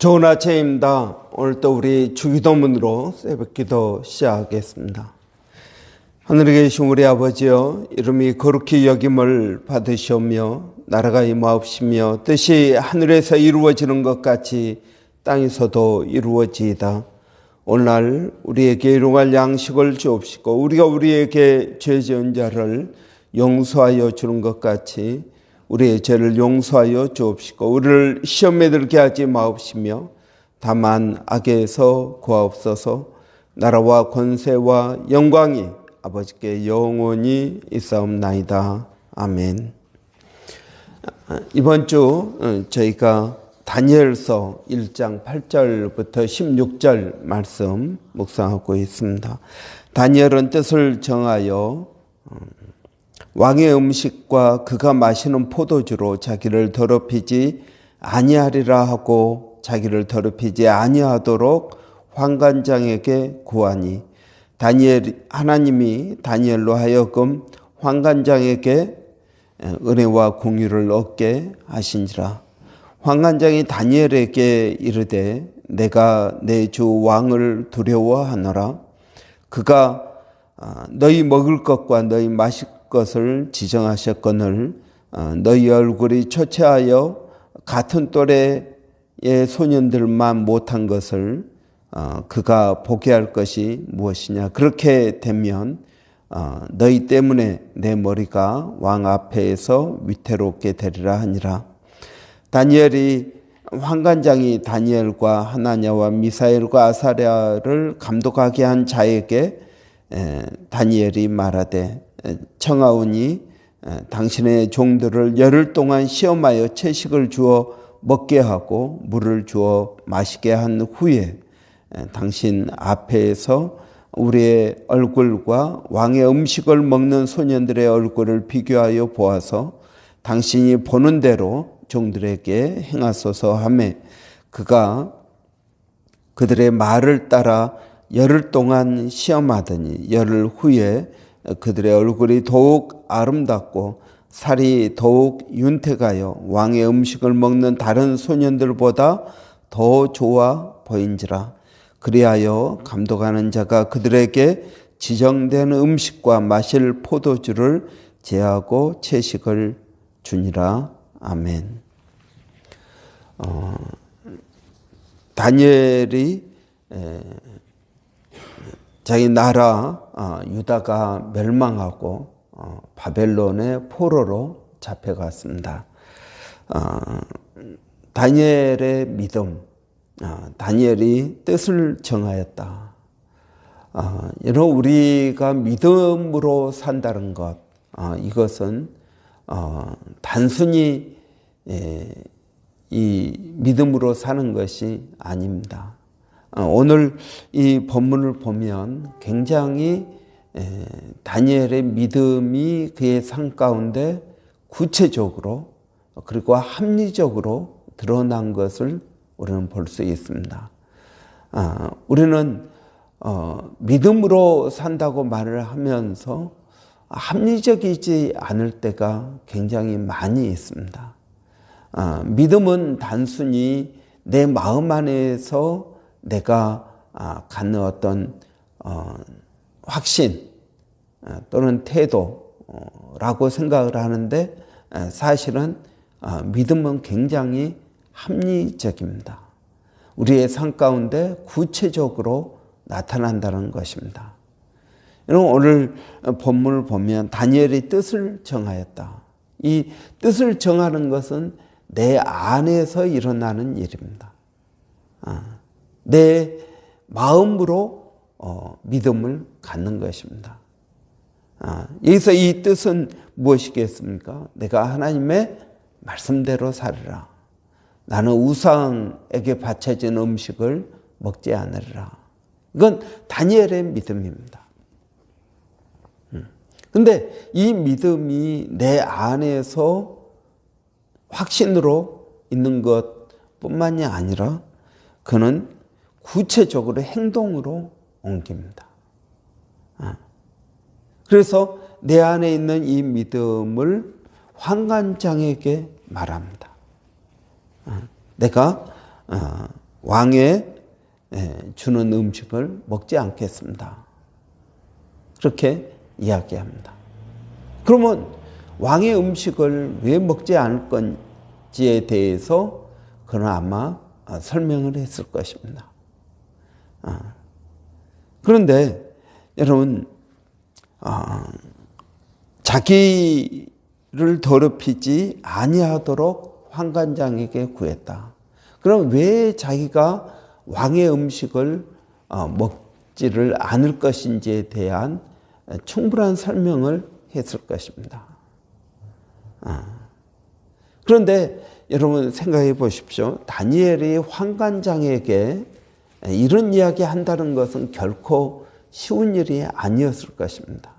좋은 아침입니다. 오늘 또 우리 주기도문으로 새벽기도 시작하겠습니다. 하늘에 계신 우리 아버지여, 이름이 거룩히 여김을 받으시오며 나라가 임하옵시며 뜻이 하늘에서 이루어지는 것 같이 땅에서도 이루어지이다. 오늘날 우리에게 일용할 양식을 주옵시고 우리가 우리에게 죄 지은 자를 용서하여 주는 것 같이 우리의 죄를 용서하여 주옵시고 우리를 시험에 들게 하지 마옵시며 다만 악에서 구하옵소서. 나라와 권세와 영광이 아버지께 영원히 있사옵나이다. 아멘. 이번 주 저희가 다니엘서 1장 8절부터 16절 말씀 묵상하고 있습니다. 다니엘은 뜻을 정하여 왕의 음식과 그가 마시는 포도주로 자기를 더럽히지 아니하리라 하고 자기를 더럽히지 아니하도록 환관장에게 구하니 하나님이 다니엘로 하여금 환관장에게 은혜와 공유를 얻게 하신지라. 환관장이 다니엘에게 이르되 내가 내 주 왕을 두려워하노라. 그가 너희 먹을 것과 너희 마실 것을 지정하셨거늘 너희 얼굴이 초췌하여 같은 또래의 소년들만 못한 것을 그가 보게 할 것이 무엇이냐. 그렇게 되면 너희 때문에 내 머리가 왕 앞에서 위태롭게 되리라 하니라. 다니엘이 환관장이 다니엘과 하나냐와 미사엘과 아사랴를 감독하게 한 자에게 다니엘이 말하되 청하오니 당신의 종들을 열흘 동안 시험하여 채식을 주어 먹게 하고 물을 주어 마시게 한 후에 당신 앞에서 우리의 얼굴과 왕의 음식을 먹는 소년들의 얼굴을 비교하여 보아서 당신이 보는 대로 종들에게 행하소서 하매 그가 그들의 말을 따라 열흘 동안 시험하더니 열흘 후에 그들의 얼굴이 더욱 아름답고 살이 더욱 윤택하여 왕의 음식을 먹는 다른 소년들보다 더 좋아 보인지라. 그리하여 감독하는 자가 그들에게 지정된 음식과 마실 포도주를 제하고 채식을 주니라. 아멘. 다니엘이 자기 나라 유다가 멸망하고 바벨론의 포로로 잡혀갔습니다. 다니엘의 믿음, 다니엘이 뜻을 정하였다. 여러분, 우리가 믿음으로 산다는 것, 이것은 단순히 이 믿음으로 사는 것이 아닙니다. 오늘 이 본문을 보면 굉장히 다니엘의 믿음이 그의 삶 가운데 구체적으로 그리고 합리적으로 드러난 것을 우리는 볼 수 있습니다. 우리는 믿음으로 산다고 말을 하면서 합리적이지 않을 때가 굉장히 많이 있습니다. 믿음은 단순히 내 마음 안에서 내가 갖는 어떤 확신 또는 태도라고 생각을 하는데 사실은 믿음은 굉장히 합리적입니다. 우리의 삶 가운데 구체적으로 나타난다는 것입니다. 여러분, 오늘 본문을 보면 다니엘이 뜻을 정하였다. 이 뜻을 정하는 것은 내 안에서 일어나는 일입니다. 내 마음으로 믿음을 갖는 것입니다. 여기서 이 뜻은 무엇이겠습니까? 내가 하나님의 말씀대로 살으라. 나는 우상에게 바쳐진 음식을 먹지 않으리라. 이건 다니엘의 믿음입니다. 근데 이 믿음이 내 안에서 확신으로 있는 것뿐만이 아니라 그는 구체적으로 행동으로 옮깁니다. 그래서 내 안에 있는 이 믿음을 환관장에게 말합니다. 내가 왕의 주는 음식을 먹지 않겠습니다. 그렇게 이야기합니다. 그러면 왕의 음식을 왜 먹지 않을 건지에 대해서 그는 아마 설명을 했을 것입니다. 그런데 여러분, 자기를 더럽히지 아니하도록 환관장에게 구했다. 그럼 왜 자기가 왕의 음식을 먹지를 않을 것인지에 대한 충분한 설명을 했을 것입니다. 그런데 여러분 생각해 보십시오. 다니엘이 환관장에게 이런 이야기 한다는 것은 결코 쉬운 일이 아니었을 것입니다.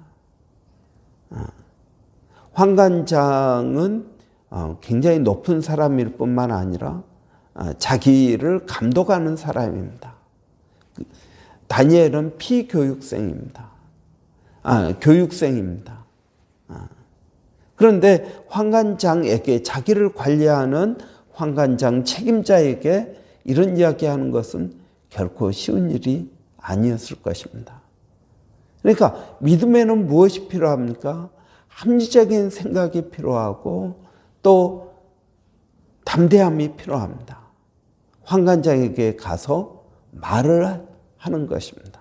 환관장은 굉장히 높은 사람일 뿐만 아니라 자기를 감독하는 사람입니다. 다니엘은 피교육생입니다. 교육생입니다. 그런데 환관장에게, 자기를 관리하는 환관장 책임자에게 이런 이야기하는 것은 결코 쉬운 일이 아니었을 것입니다. 그러니까 믿음에는 무엇이 필요합니까? 합리적인 생각이 필요하고 또 담대함이 필요합니다. 환관장에게 가서 말을 하는 것입니다.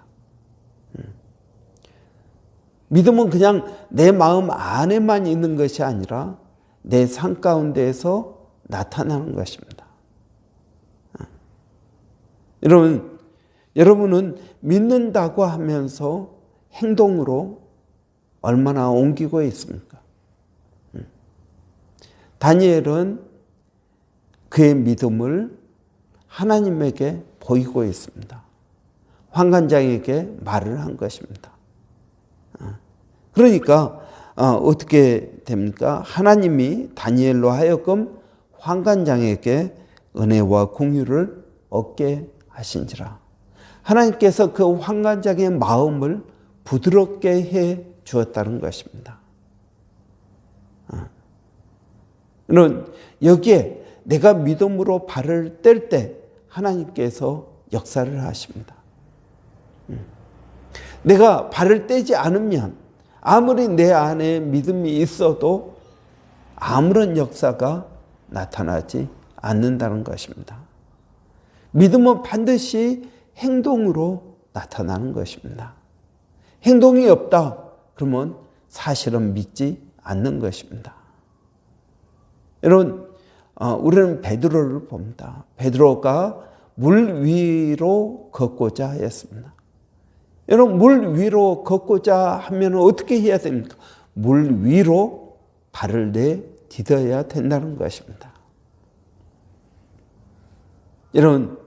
믿음은 그냥 내 마음 안에만 있는 것이 아니라 내 삶 가운데에서 나타나는 것입니다. 여러분은 믿는다고 하면서 행동으로 얼마나 옮기고 있습니까? 다니엘은 그의 믿음을 하나님에게 보이고 있습니다. 환관장에게 말을 한 것입니다. 그러니까 어떻게 됩니까? 하나님이 다니엘로 하여금 환관장에게 은혜와 공유를 얻게 하신지라. 하나님께서 그 환관장의 마음을 부드럽게 해 주었다는 것입니다. 여기에 내가 믿음으로 발을 뗄 때 하나님께서 역사를 하십니다. 내가 발을 떼지 않으면 아무리 내 안에 믿음이 있어도 아무런 역사가 나타나지 않는다는 것입니다. 믿음은 반드시 행동으로 나타나는 것입니다. 행동이 없다 그러면 사실은 믿지 않는 것입니다. 여러분, 우리는 베드로를 봅니다. 베드로가 물 위로 걷고자 했습니다. 여러분, 물 위로 걷고자 하면 어떻게 해야 됩니까? 물 위로 발을 내딛어야 된다는 것입니다. 여러분,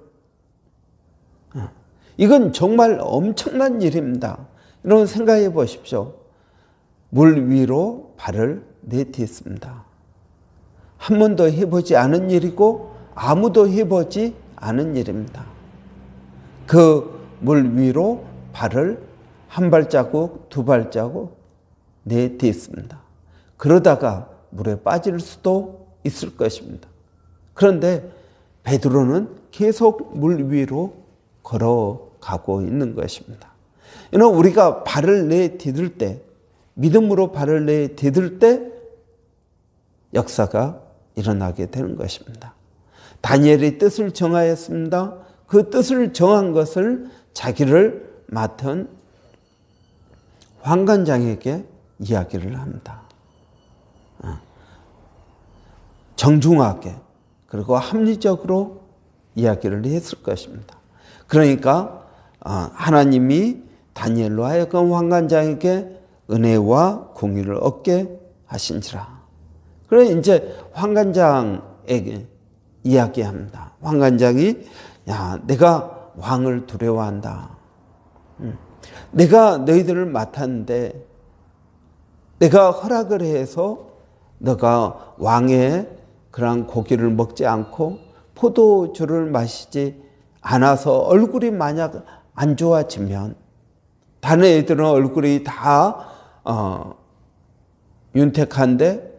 이건 정말 엄청난 일입니다. 여러분 생각해 보십시오. 물 위로 발을 내딛습니다. 한 번도 해보지 않은 일이고 아무도 해보지 않은 일입니다. 그 물 위로 발을 한 발자국, 두 발자국 내딛습니다. 그러다가 물에 빠질 수도 있을 것입니다. 그런데 베드로는 계속 물 위로 걸어가고 있는 것입니다. 우리가 발을 내딛을 때, 믿음으로 발을 내딛을 때 역사가 일어나게 되는 것입니다. 다니엘이 뜻을 정하였습니다. 그 뜻을 정한 것을 자기를 맡은 환관장에게 이야기를 합니다. 정중하게 그리고 합리적으로 이야기를 했을 것입니다. 그러니까 하나님이 다니엘로 하여금 환관장에게 은혜와 공유를 얻게 하신지라. 그래 이제 환관장에게 이야기합니다. 환관장이 내가 왕을 두려워한다. 내가 너희들을 맡았는데 내가 허락을 해서 너가 왕의 그런 고기를 먹지 않고 포도주를 마시지 않아서 얼굴이 만약 안 좋아지면 다른 애들은 얼굴이 다 윤택한데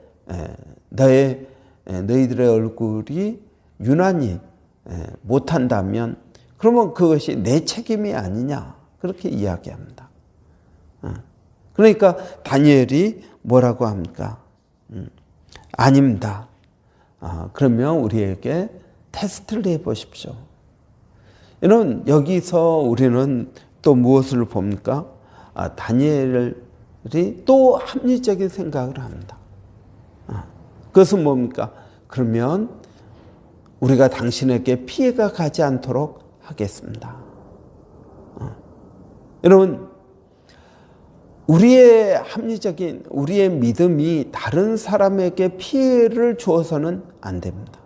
너희들의 얼굴이 유난히 못한다면 그러면 그것이 내 책임이 아니냐 그렇게 이야기합니다. 그러니까 다니엘이 뭐라고 합니까? 아닙니다. 그러면 우리에게 테스트를 해보십시오. 여러분 여기서 우리는 또 무엇을 봅니까? 다니엘이 또 합리적인 생각을 합니다. 그것은 뭡니까? 그러면 우리가 당신에게 피해가 가지 않도록 하겠습니다. 여러분 우리의 합리적인 우리의 믿음이 다른 사람에게 피해를 주어서는 안 됩니다.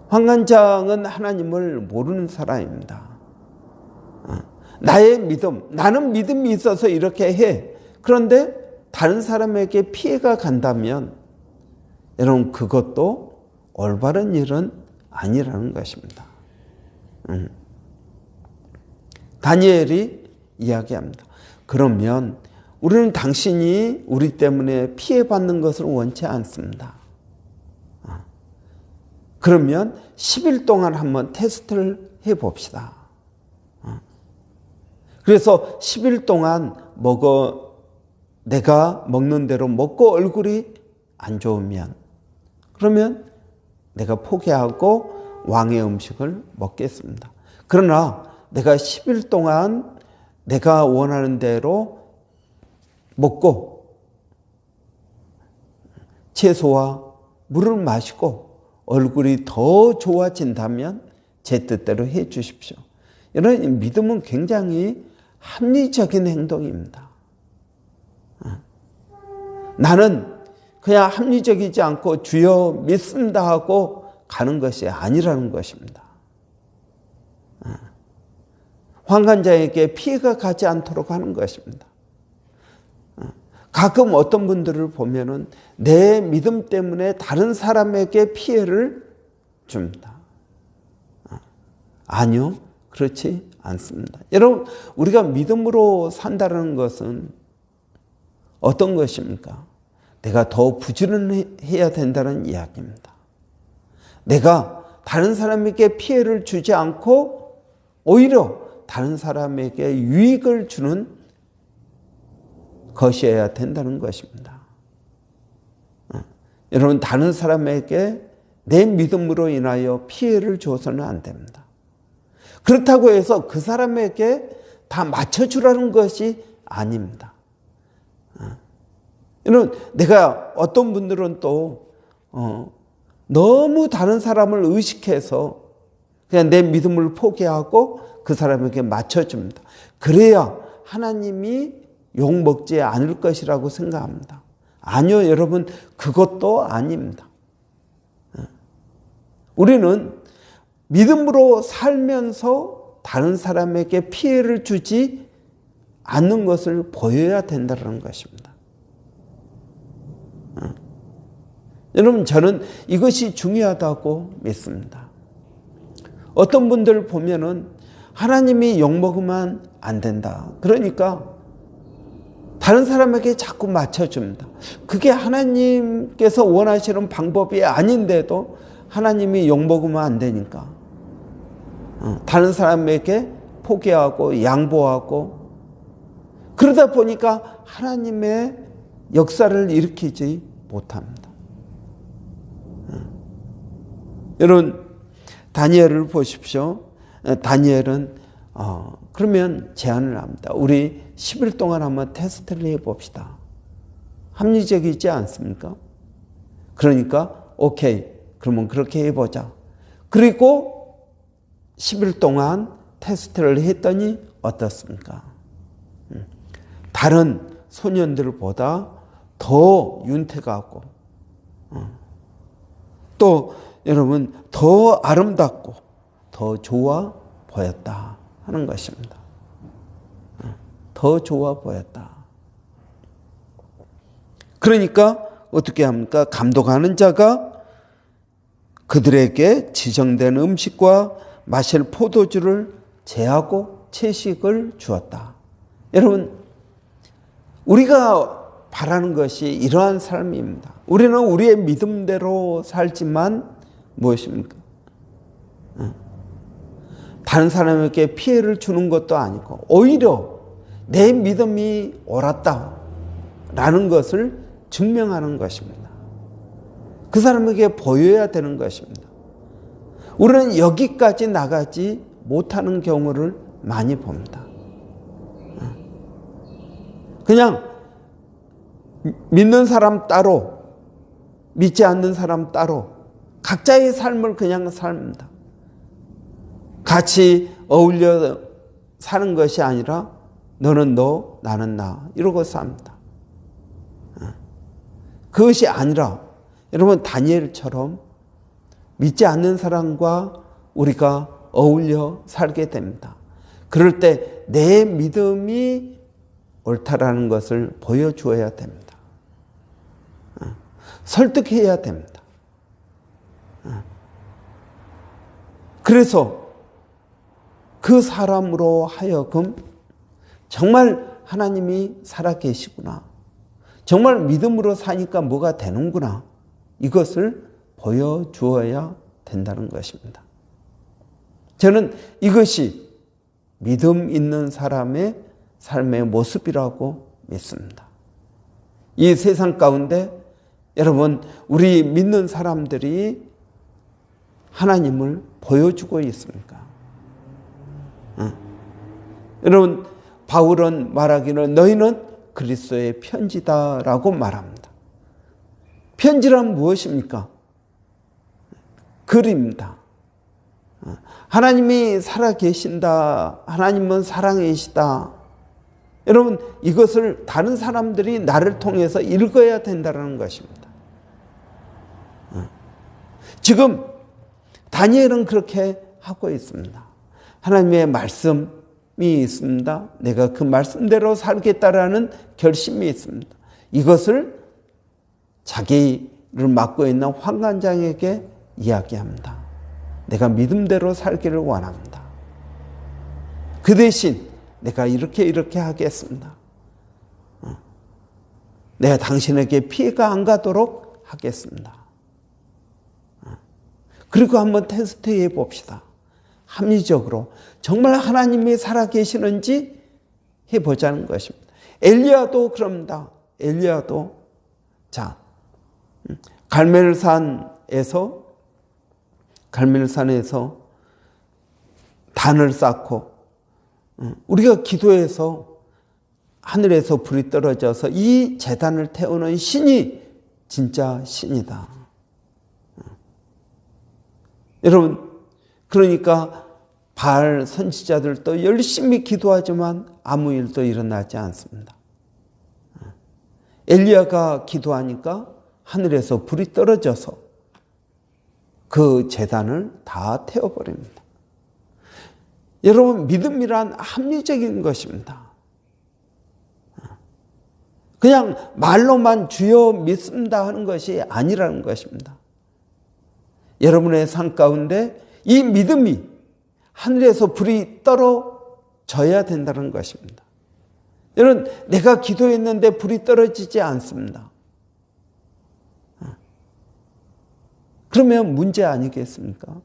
환관장은 하나님을 모르는 사람입니다. 나의 믿음, 나는 믿음이 있어서 이렇게 해. 그런데 다른 사람에게 피해가 간다면 여러분 그것도 올바른 일은 아니라는 것입니다. 다니엘이 이야기합니다. 그러면 우리는 당신이 우리 때문에 피해받는 것을 원치 않습니다. 그러면 10일 동안 한번 테스트를 해봅시다. 그래서 10일 동안 내가 먹는 대로 먹고 얼굴이 안 좋으면 그러면 내가 포기하고 왕의 음식을 먹겠습니다. 그러나 내가 10일 동안 내가 원하는 대로 먹고 채소와 물을 마시고 얼굴이 더 좋아진다면 제 뜻대로 해 주십시오. 이런 믿음은 굉장히 합리적인 행동입니다. 나는 그냥 합리적이지 않고 주여 믿습니다 하고 가는 것이 아니라는 것입니다. 환관자에게 피해가 가지 않도록 하는 것입니다. 가끔 어떤 분들을 보면은 내 믿음 때문에 다른 사람에게 피해를 줍니다. 아니요, 그렇지 않습니다. 여러분, 우리가 믿음으로 산다는 것은 어떤 것입니까? 내가 더 부지런해야 된다는 이야기입니다. 내가 다른 사람에게 피해를 주지 않고 오히려 다른 사람에게 유익을 주는 것이어야 된다는 것입니다. 여러분, 다른 사람에게 내 믿음으로 인하여 피해를 줘서는 안 됩니다. 그렇다고 해서 그 사람에게 다 맞춰주라는 것이 아닙니다. 여러분, 내가 어떤 분들은 또 너무 다른 사람을 의식해서 그냥 내 믿음을 포기하고 그 사람에게 맞춰줍니다. 그래야 하나님이 욕먹지 않을 것이라고 생각합니다. 아니요, 여러분, 그것도 아닙니다. 우리는 믿음으로 살면서 다른 사람에게 피해를 주지 않는 것을 보여야 된다는 것입니다. 여러분, 저는 이것이 중요하다고 믿습니다. 어떤 분들 보면은 하나님이 욕먹으면 안 된다. 그러니까 다른 사람에게 자꾸 맞춰줍니다. 그게 하나님께서 원하시는 방법이 아닌데도 하나님이 욕먹으면 안 되니까 다른 사람에게 포기하고 양보하고 그러다 보니까 하나님의 역사를 일으키지 못합니다. 여러분, 다니엘을 보십시오. 다니엘은 그러면 제안을 합니다. 우리 10일 동안 한번 테스트를 해봅시다. 합리적이지 않습니까? 그러니까 오케이, 그러면 그렇게 해보자. 그리고 10일 동안 테스트를 했더니 어떻습니까? 다른 소년들보다 더 윤택하고 또 여러분 더 아름답고 더 좋아 보였다 하는 것입니다. 더 좋아 보였다. 그러니까 어떻게 합니까? 감독하는 자가 그들에게 지정된 음식과 마실 포도주를 제하고 채식을 주었다. 여러분, 우리가 바라는 것이 이러한 삶입니다. 우리는 우리의 믿음대로 살지만 무엇입니까? 다른 사람에게 피해를 주는 것도 아니고 오히려 내 믿음이 옳았다라는 것을 증명하는 것입니다. 그 사람에게 보여야 되는 것입니다. 우리는 여기까지 나가지 못하는 경우를 많이 봅니다. 그냥 믿는 사람 따로, 믿지 않는 사람 따로 각자의 삶을 그냥 삽니다. 같이 어울려 사는 것이 아니라 너는 너, 나는 나 이러고 삽니다. 그것이 아니라 여러분 다니엘처럼 믿지 않는 사람과 우리가 어울려 살게 됩니다. 그럴 때 내 믿음이 옳다라는 것을 보여주어야 됩니다. 설득해야 됩니다. 그래서 그 사람으로 하여금 정말 하나님이 살아계시구나. 정말 믿음으로 사니까 뭐가 되는구나. 이것을 보여주어야 된다는 것입니다. 저는 이것이 믿음 있는 사람의 삶의 모습이라고 믿습니다. 이 세상 가운데 여러분 우리 믿는 사람들이 하나님을 보여주고 있습니까? 여러분 바울은 말하기를 너희는 그리스도의 편지다라고 말합니다. 편지란 무엇입니까? 글입니다. 하나님이 살아계신다. 하나님은 사랑이시다. 여러분 이것을 다른 사람들이 나를 통해서 읽어야 된다는 것입니다. 지금 다니엘은 그렇게 하고 있습니다. 하나님의 말씀이 있습니다. 내가 그 말씀대로 살겠다라는 결심이 있습니다. 이것을 자기를 맡고 있는 환관장에게 이야기합니다. 내가 믿음대로 살기를 원합니다. 그 대신 내가 이렇게 하겠습니다. 내가 당신에게 피해가 안 가도록 하겠습니다. 그리고 한번 테스트해 봅시다. 합리적으로 정말 하나님이 살아계시는지 해보자는 것입니다. 엘리야도 그럽니다. 엘리야도 자 갈멜산에서 단을 쌓고 우리가 기도해서 하늘에서 불이 떨어져서 이 제단을 태우는 신이 진짜 신이다. 여러분 그러니까 바알 선지자들도 열심히 기도하지만 아무 일도 일어나지 않습니다. 엘리야가 기도하니까 하늘에서 불이 떨어져서 그 제단을 다 태워버립니다. 여러분 믿음이란 합리적인 것입니다. 그냥 말로만 주여 믿습니다 하는 것이 아니라는 것입니다. 여러분의 삶 가운데 이 믿음이 하늘에서 불이 떨어져야 된다는 것입니다. 여러분 내가 기도했는데 불이 떨어지지 않습니다. 그러면 문제 아니겠습니까?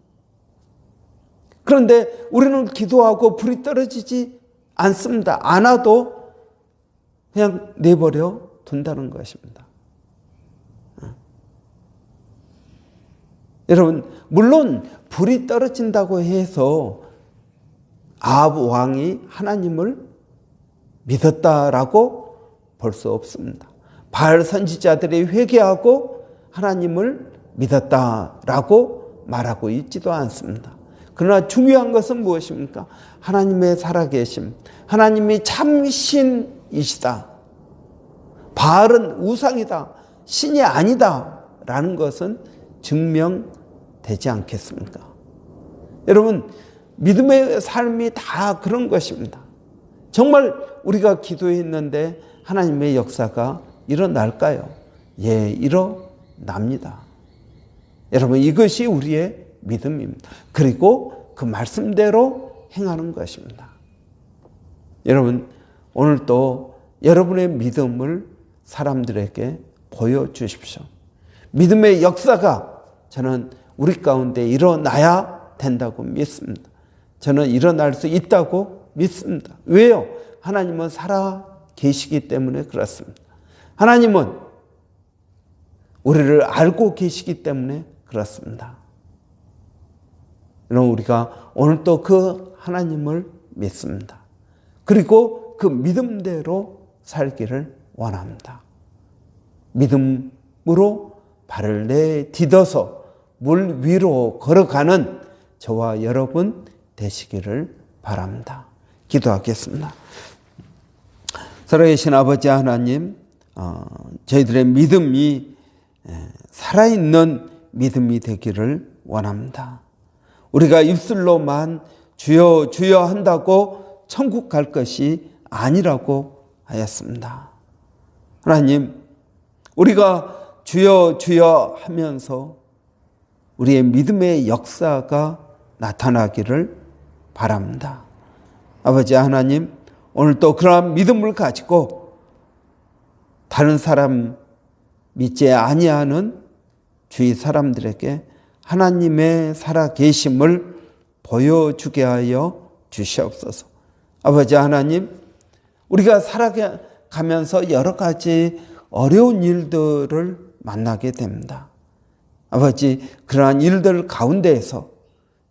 그런데 우리는 기도하고 불이 떨어지지 않습니다. 안 와도 그냥 내버려 둔다는 것입니다. 여러분 물론 불이 떨어진다고 해서 아합 왕이 하나님을 믿었다라고 볼 수 없습니다. 바알 선지자들이 회개하고 하나님을 믿었다라고 말하고 있지도 않습니다. 그러나 중요한 것은 무엇입니까? 하나님의 살아계심, 하나님이 참신이시다. 바알은 우상이다. 신이 아니다. 라는 것은 증명되지 않겠습니까? 여러분, 믿음의 삶이 다 그런 것입니다. 정말 우리가 기도했는데 하나님의 역사가 일어날까요? 예, 일어납니다. 여러분, 이것이 우리의 믿음입니다. 그리고 그 말씀대로 행하는 것입니다. 여러분, 오늘 또 여러분의 믿음을 사람들에게 보여주십시오. 믿음의 역사가 저는 우리 가운데 일어나야 된다고 믿습니다. 저는 일어날 수 있다고 믿습니다. 왜요? 하나님은 살아 계시기 때문에 그렇습니다. 하나님은 우리를 알고 계시기 때문에 그렇습니다. 여러분, 우리가 오늘 또 그 하나님을 믿습니다. 그리고 그 믿음대로 살기를 원합니다. 믿음으로 발을 내딛어서 물 위로 걸어가는 저와 여러분 되시기를 바랍니다. 기도하겠습니다. 살아계신 아버지 하나님, 저희들의 믿음이 살아있는 믿음이 되기를 원합니다. 우리가 입술로만 주여 주여 한다고 천국 갈 것이 아니라고 하였습니다. 하나님, 우리가 주여 주여 하면서 우리의 믿음의 역사가 나타나기를 바랍니다. 아버지 하나님, 오늘 또 그러한 믿음을 가지고 다른 사람 믿지 아니하는 주위 사람들에게 하나님의 살아계심을 보여주게 하여 주시옵소서. 아버지 하나님, 우리가 살아가면서 여러 가지 어려운 일들을 만나게 됩니다. 아버지, 그러한 일들 가운데에서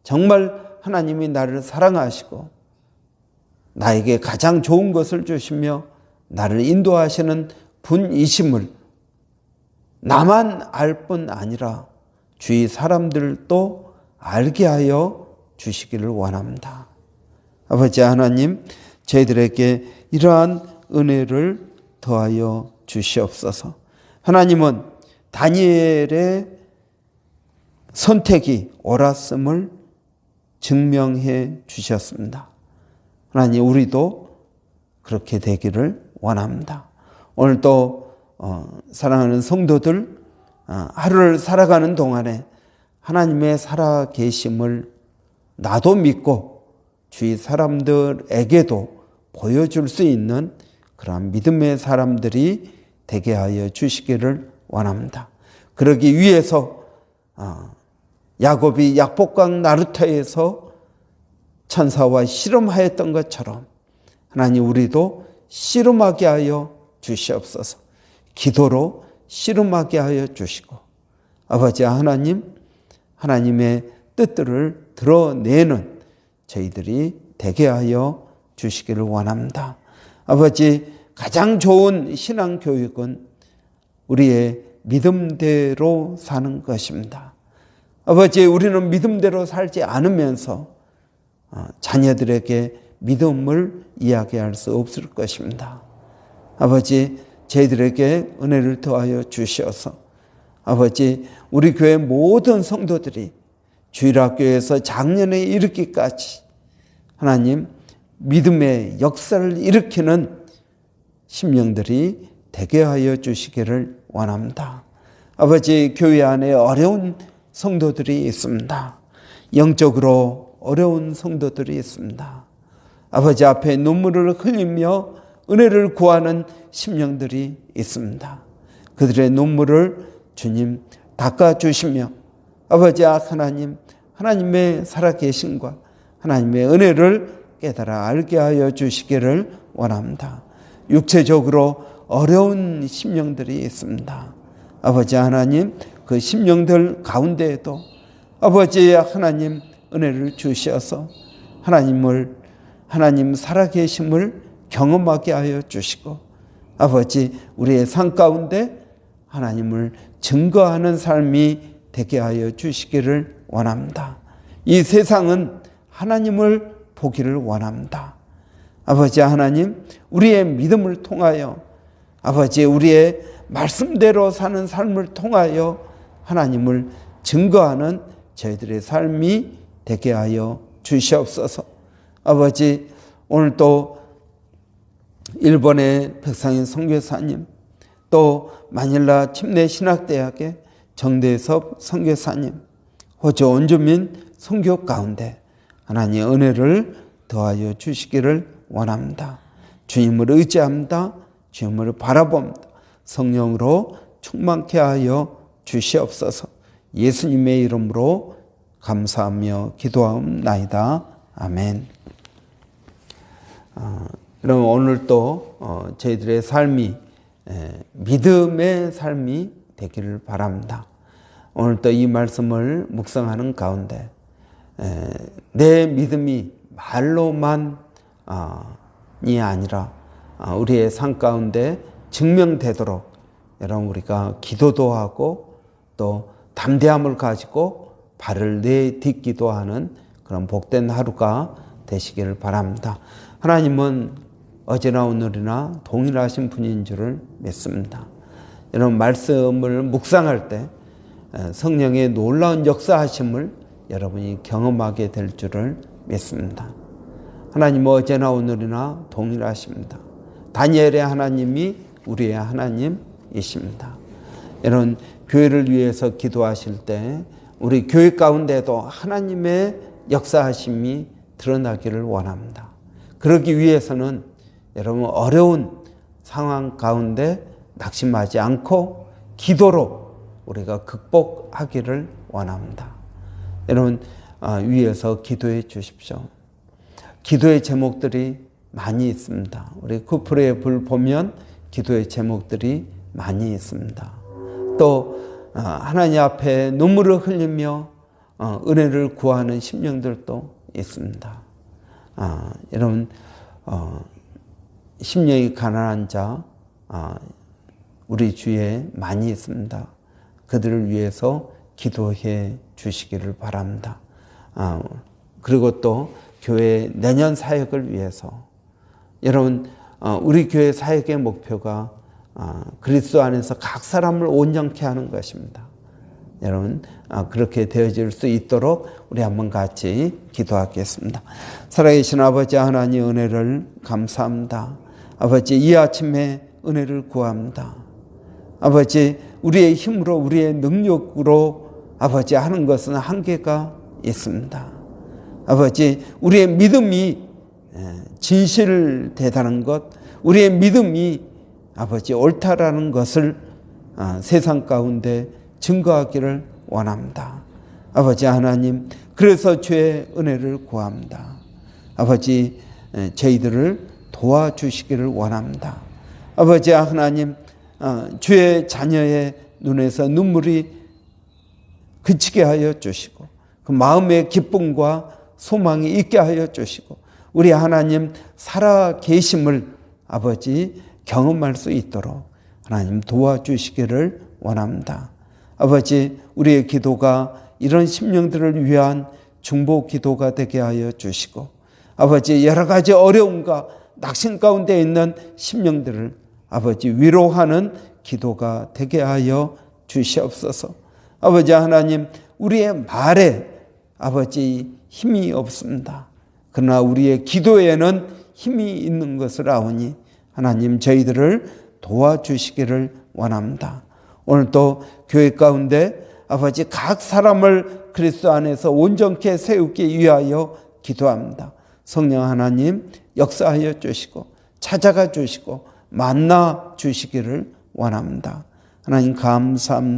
정말 하나님이 나를 사랑하시고 나에게 가장 좋은 것을 주시며 나를 인도하시는 분이심을 나만 알 뿐 아니라 주위 사람들도 알게 하여 주시기를 원합니다. 아버지 하나님, 저희들에게 이러한 은혜를 더하여 주시옵소서. 하나님은 다니엘의 선택이 옳았음을 증명해 주셨습니다. 하나님, 우리도 그렇게 되기를 원합니다. 오늘 또 사랑하는 성도들, 하루를 살아가는 동안에 하나님의 살아계심을 나도 믿고 주위 사람들에게도 보여줄 수 있는 그런 믿음의 사람들이 되게 하여 주시기를 원합니다. 그러기 위해서 야곱이 약복강 나루터에서 천사와 씨름하였던 것처럼 하나님, 우리도 씨름하게 하여 주시옵소서. 기도로 씨름하게 하여 주시고, 아버지 하나님, 하나님의 뜻들을 드러내는 저희들이 되게 하여 주시기를 원합니다. 아버지, 가장 좋은 신앙교육은 우리의 믿음대로 사는 것입니다. 아버지, 우리는 믿음대로 살지 않으면서 자녀들에게 믿음을 이야기할 수 없을 것입니다. 아버지, 저희들에게 은혜를 더하여 주시어서 아버지, 우리 교회 모든 성도들이 주일학교에서 작년에 이르기까지 하나님 믿음의 역사를 일으키는 심령들이 되게 하여 주시기를 원합니다. 아버지, 교회 안에 어려운 성도들이 있습니다. 영적으로 어려운 성도들이 있습니다. 아버지 앞에 눈물을 흘리며 은혜를 구하는 심령들이 있습니다. 그들의 눈물을 주님 닦아주시며 아버지 하나님, 하나님의 살아계심과 하나님의 은혜를 깨달아 알게 하여 주시기를 원합니다. 육체적으로 어려운 심령들이 있습니다. 아버지 하나님, 그 심령들 가운데에도 아버지 하나님 은혜를 주셔서 하나님 살아계심을 경험하게 하여 주시고 아버지, 우리의 삶 가운데 하나님을 증거하는 삶이 되게 하여 주시기를 원합니다. 이 세상은 하나님을 보기를 원합니다. 아버지 하나님, 우리의 믿음을 통하여 아버지, 우리의 말씀대로 사는 삶을 통하여 하나님을 증거하는 저희들의 삶이 되게 하여 주시옵소서. 아버지, 오늘 또 일본의 백상인 선교사님, 또 마닐라 침례신학대학의 정대섭 선교사님, 호주 원주민 선교 가운데 하나님의 은혜를 더하여 주시기를 원합니다. 주님을 의지합니다. 주님을 바라봅니다. 성령으로 충만케 하여 주시옵소서. 예수님의 이름으로 감사하며 기도하옵나이다. 아멘. 그럼 오늘 또 저희들의 삶이 믿음의 삶이 되기를 바랍니다. 오늘 또 이 말씀을 묵상하는 가운데 내 믿음이 말로만이 아니라 우리의 삶 가운데 증명되도록 여러분 우리가 기도도 하고 또 담대함을 가지고 발을 내딛기도 하는 그런 복된 하루가 되시기를 바랍니다. 하나님은 어제나 오늘이나 동일하신 분인 줄을 믿습니다. 이런 말씀을 묵상할 때 성령의 놀라운 역사하심을 여러분이 경험하게 될 줄을 믿습니다. 하나님은 어제나 오늘이나 동일하십니다. 다니엘의 하나님이 우리의 하나님이십니다. 이런 교회를 위해서 기도하실 때 우리 교회 가운데도 하나님의 역사하심이 드러나기를 원합니다. 그러기 위해서는 여러분 어려운 상황 가운데 낙심하지 않고 기도로 우리가 극복하기를 원합니다. 여러분 위에서 기도해 주십시오. 기도의 제목들이 많이 있습니다. 우리 쿠프레의 불 보면 기도의 제목들이 많이 있습니다. 또 하나님 앞에 눈물을 흘리며 은혜를 구하는 심령들도 있습니다. 여러분 심령이 가난한 자 우리 주위에 많이 있습니다. 그들을 위해서 기도해 주시기를 바랍니다. 그리고 또 교회 내년 사역을 위해서 여러분 우리 교회 사역의 목표가 그리스도 안에서 각 사람을 온전케 하는 것입니다. 여러분 그렇게 되어질 수 있도록 우리 한번 같이 기도하겠습니다. 살아계신 아버지 하나님 은혜를 감사합니다. 아버지 이 아침에 은혜를 구합니다. 아버지 우리의 힘으로 우리의 능력으로 아버지 하는 것은 한계가 있습니다. 아버지 우리의 믿음이 진실되다는 것, 우리의 믿음이 아버지 옳다라는 것을 세상 가운데 증거하기를 원합니다. 아버지 하나님 그래서 주의 은혜를 구합니다. 아버지 저희들을 도와주시기를 원합니다. 아버지 하나님 주의 자녀의 눈에서 눈물이 그치게 하여 주시고 그 마음의 기쁨과 소망이 있게 하여 주시고 우리 하나님 살아 계심을 아버지 경험할 수 있도록 하나님 도와주시기를 원합니다. 아버지 우리의 기도가 이런 심령들을 위한 중보 기도가 되게 하여 주시고 아버지 여러 가지 어려움과 낙심 가운데 있는 심령들을 아버지 위로하는 기도가 되게 하여 주시옵소서. 아버지 하나님 우리의 말에 아버지 힘이 없습니다. 그러나 우리의 기도에는 힘이 있는 것을 아오니 하나님 저희들을 도와주시기를 원합니다. 오늘도 교회 가운데 아버지 각 사람을 그리스도 안에서 온전케 세우기 위하여 기도합니다. 성령 하나님 역사하여 주시고 찾아가 주시고 만나 주시기를 원합니다. 하나님 감사합니다.